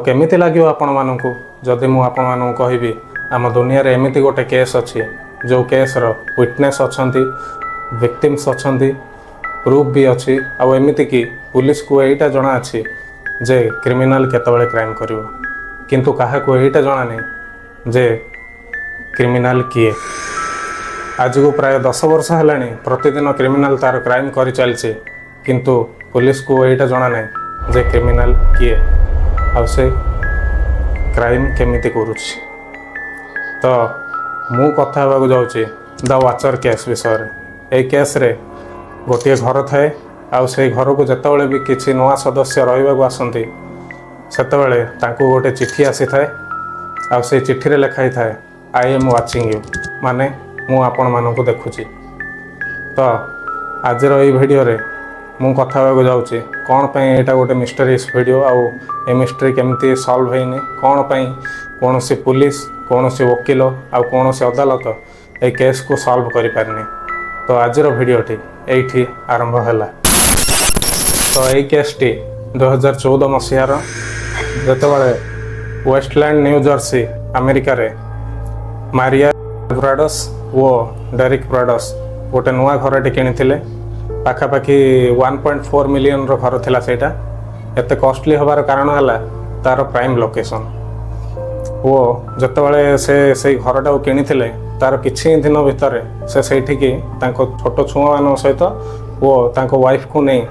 केमिति लगे आपण मानक जदि मु आपण मानक कहबी आम दुनिया रे एमिति गोटे केस अच्छी जो केस रो विटनेस अच्छी विक्टिम्स अच्छी प्रूफ भी अच्छी आउ एमिति कि पुलिस को यहीटा जना अच्छी जे क्रिमिनाल केतबेले क्राइम करिवो किंतु काहा को यहीटा जना नहीं जे क्रिमिनाल किए। आज को प्राय 10 वर्ष है प्रतिदिन क्रिमिनाल तार क्राइम कर चलছে किंतु पुलिस को यहीटा जना नहीं जे क्रिमिनाल किए आ से क्राइम केमिति करुछि। तो मु कथा होगा जाऊँगी द वाचर केस विषय ए केस रे गोटे घर थाए आ से घर को जितेबाला भी किसी नुआ सदस्य रहा आसती सेतेबेले तांको गोटे चिट्ठी आसी थाए आ से चिट्ठी रे लिखाई थाए आई एम वाचिंग यू माने मु आपण मानक देखुची। तो आज भिडियो रे मु कथा होगा जाऊँगी कौन पे यहाँ गोटे मिस्टरीयस वीडियो आउ ए मिस्ट्री केमती सॉल्व होनी कौन पे कौन सी पुलिस कौन सी वकिल आउ कौन सी अदालत ए केस को सॉल्व करि पारनी। तो आज भिडियोटी एठी आरंभ हैला। तो यही केसटी 2014 मसीहार जितेबाला वेस्टलैंड न्यू जर्सी अमेरिका रे मारिया ब्राडस और डेरिक ब्राडस गोटे नुआ घरटे किनी पाखापाखि 1.4 मिलियन रो घर थिला सेटा एते कॉस्टली होबार कारण हला तार प्राइम लोकेशन वो जितेबाला से घरटा किनी तार किछि दिन भितर से सेठिकी तांको छोट छुआ मान सहित वो तांको वाइफ को नहीं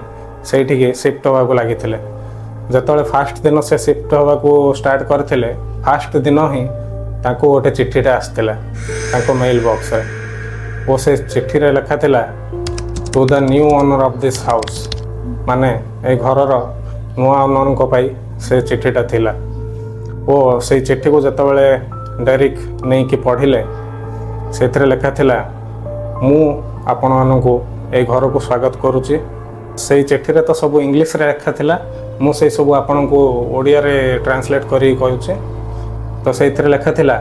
सेठिकी शिफ्ट होगा लगी जितेबाला फास्ट दिन से शिफ्ट होगा स्टार्ट करथिले फास्ट दिन ही तांको गोटे चिट्ठीटा आसला तांको मेल बॉक्स रे वो से चिट्ठी रे लिखा थिला to the new owner of this house माने ए घरर नुआ ओनर को पाई से चिट्ठीटा थिला। वो से चिट्ठी को जितेबाला डेरिक नहीं कि पढ़िले से लिखा थिला मु आपण मानकु ए घर को स्वागत करुच्ची। से चिट्ठी रे तो सब इंग्लिश रे लिखा थिला मु से सब आपण को ओडिया रे ट्रांसलेट करी कहूचे। तो से लिखा थिला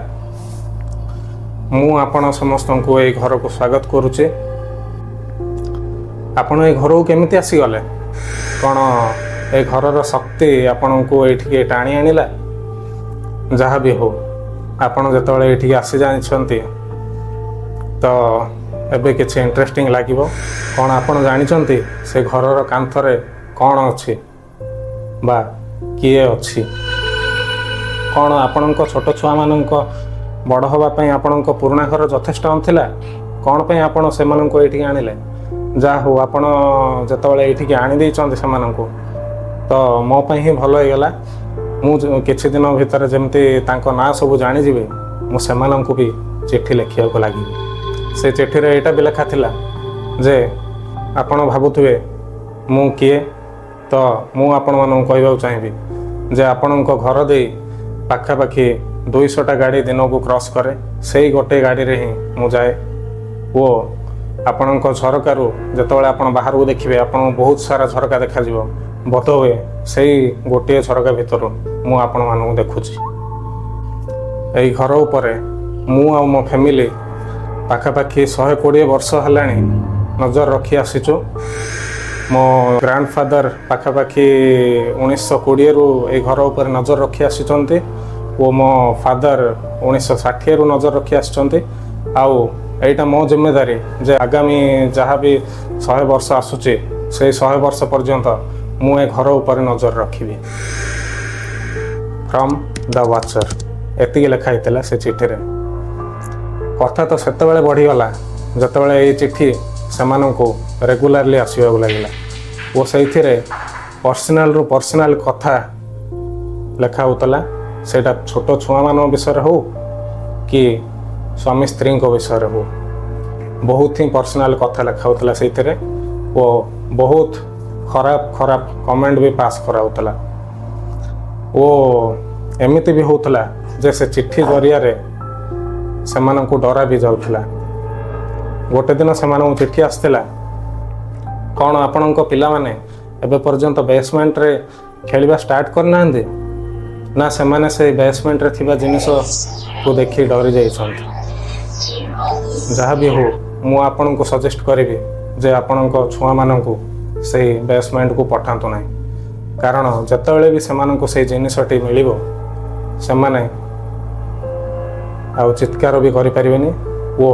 मु आपण समस्त को ए घर को स्वागत करुच्ची। आपण ए घर को केमिति आसी गले कौन ए घरर शक्ति आपण को एठी टाणी आनिला जहाँ भी हो आपण जेतेबाला एठी आसी जानिछंती तो एबे किसी इंटरेस्टिंग लगे कौन आपण जानिछंती से घरर कांथरे कौन अच्छी बा किए अच्छी कौन आपणक छोट छुआ मानक बड़ हवाई आपणक पुराना घर यथेष्ट अंथिला कौन पे आपण से ये आनिले जहाँ हो आपण जितेबाला ये आनी देइछंती सेमानंको तो मो पई ही भल होगला मु किछि दिन भितर जमती तांको ना सब जानी जीवे मु सेमानंको भी चिट्ठी लिखिया को लगी। से चिट्ठी रे एटा भी लिखा थिला जे आपण भाबुथुवे मु किए तो मु आपण मानक कहबा चाहिबी जे आपणक घर दे पाखापाखि 200टा गाड़ी दिन को क्रॉस करे से गोटे गाड़ी रे ही मु जाए वो आपणक झरकारु जितेबाला आपण बाहर को देखिए आपण बहुत सारा झरका देखा जिवो बोध हुए से गोटे झरका भितर मु आपण मानक देखुची। एई घर उपरे मु आ मो फैमिली पाखापाखि 120 वर्ष है नजर रखी आसीचु। मो ग्रांडफादर पाखापाखि 1920 रु ए घर उपर नजर रखी आसीचंती वो मो फादर 1960 रु नजर रखी आसीचंती। आउ एटा मो जिम्मेदारी जे आगामी जहाँ भी 100 वर्ष आसुची से 100 वर्ष पर्यंत मु ए घर उपर नजर रखी फ्रॉम द वाचर एति लिखाई से चिट्ठी रे। कथा तो सेतेबेले बढ़ीगला जितेबाला ये चिट्ठी सेमानंको रेगुलारली आसवा लगे वो से पर्सनाल रु पर्सनाल कथा लिखा होता सेटा छोट छुआ मान विषय हो कि स्वामी स्त्री विषय हो बहुत ही पर्सनाल कथा लिखा होता से वो बहुत खराब खराब कमेंट भी पास करा होता। वो एमती भी होता जे से चिट्ठी जरिया रे सेमानंको डरा भी जाउथला। गोटे दिन सेमानंको चिट्ठी आसथिला कौन आपणक पिला माने एबे पर्यंत बेसमेंट रे खेलिबा स्टार्ट करना ना सेमाने से बेसमेंट रे थिबा जिनिस को देखि डरी जाइछंती। जहाँ भी हो मु आपणको सजेस्ट करिबी जे आपणक छुआ मानंको से बेसमेंट को पठांतु नहीं କାରଣ ଯେତେବେଳେ ବି ସେମାନଙ୍କୁ ସେଇ ଜିନିଷଟି ମିଳିବ ସେମାନେ ଆଉ ଚିତ୍କାର ବି କରିପାରିବେନି ଓ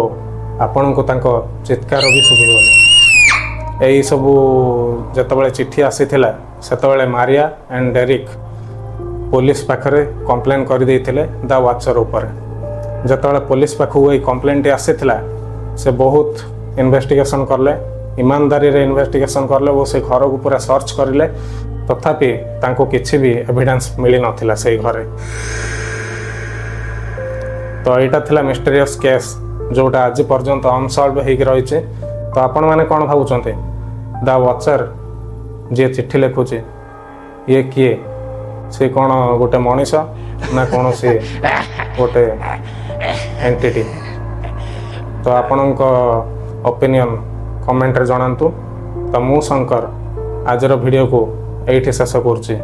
ଆପଣଙ୍କୁ ତାଙ୍କ ଚିତ୍କାର ବି ଶୁଭିବନି। ଏହିସବୁ ଯେତେବେଳେ ଚିଠି ଆସିଥିଲା ସେତେବେଳେ ମାରିଆ ଆଣ୍ଡ ଡେରିକ୍ ପୋଲିସ ପାଖରେ କମ୍ପ୍ଲେନ୍ କରିଦେଇଥିଲେ ଦ ୱାଚର ଉପରେ। ଯେତେବେଳେ ପୋଲିସ ପାଖକୁ ଏଇ କମ୍ପ୍ଲେନ୍ଟି ଆସିଥିଲା ସେ ବହୁତ ଇନଭେଷ୍ଟିଗେସନ୍ କଲେ, ଇମାନଦାରୀରେ ଇନଭେଷ୍ଟିଗେସନ୍ କଲେ ଓ ସେ ଘରକୁ ପୁରା ସର୍ଚ୍ଚ କରିଲେ, ତଥାପି ତାଙ୍କୁ କିଛି ବି ଏଭିଡେନ୍ସ ମିଳିନଥିଲା ସେଇ ଘରେ। ତ ଏଇଟା ଥିଲା ମିଷ୍ଟେରିୟସ୍ କେସ୍ ଯେଉଁଟା ଆଜି ପର୍ଯ୍ୟନ୍ତ ଅନସଲ୍ଭ ହେଇକି ରହିଛି। ତ ଆପଣମାନେ କ'ଣ ଭାବୁଛନ୍ତି ଦ ୱାଚର ଯିଏ ଚିଠି ଲେଖୁଛି ଇଏ କିଏ? ସେ କ'ଣ ଗୋଟେ ମଣିଷ ନା କୌଣସି ଗୋଟେ ଏଣ୍ଟିଟି? ତ ଆପଣଙ୍କ ଓପିନିଅନ୍ କମେଣ୍ଟରେ ଜଣାନ୍ତୁ। ତ ମୁଁ ଶଙ୍କର ଆଜିର ଭିଡ଼ିଓକୁ ଏଇଠି ଶେଷ କରୁଛି।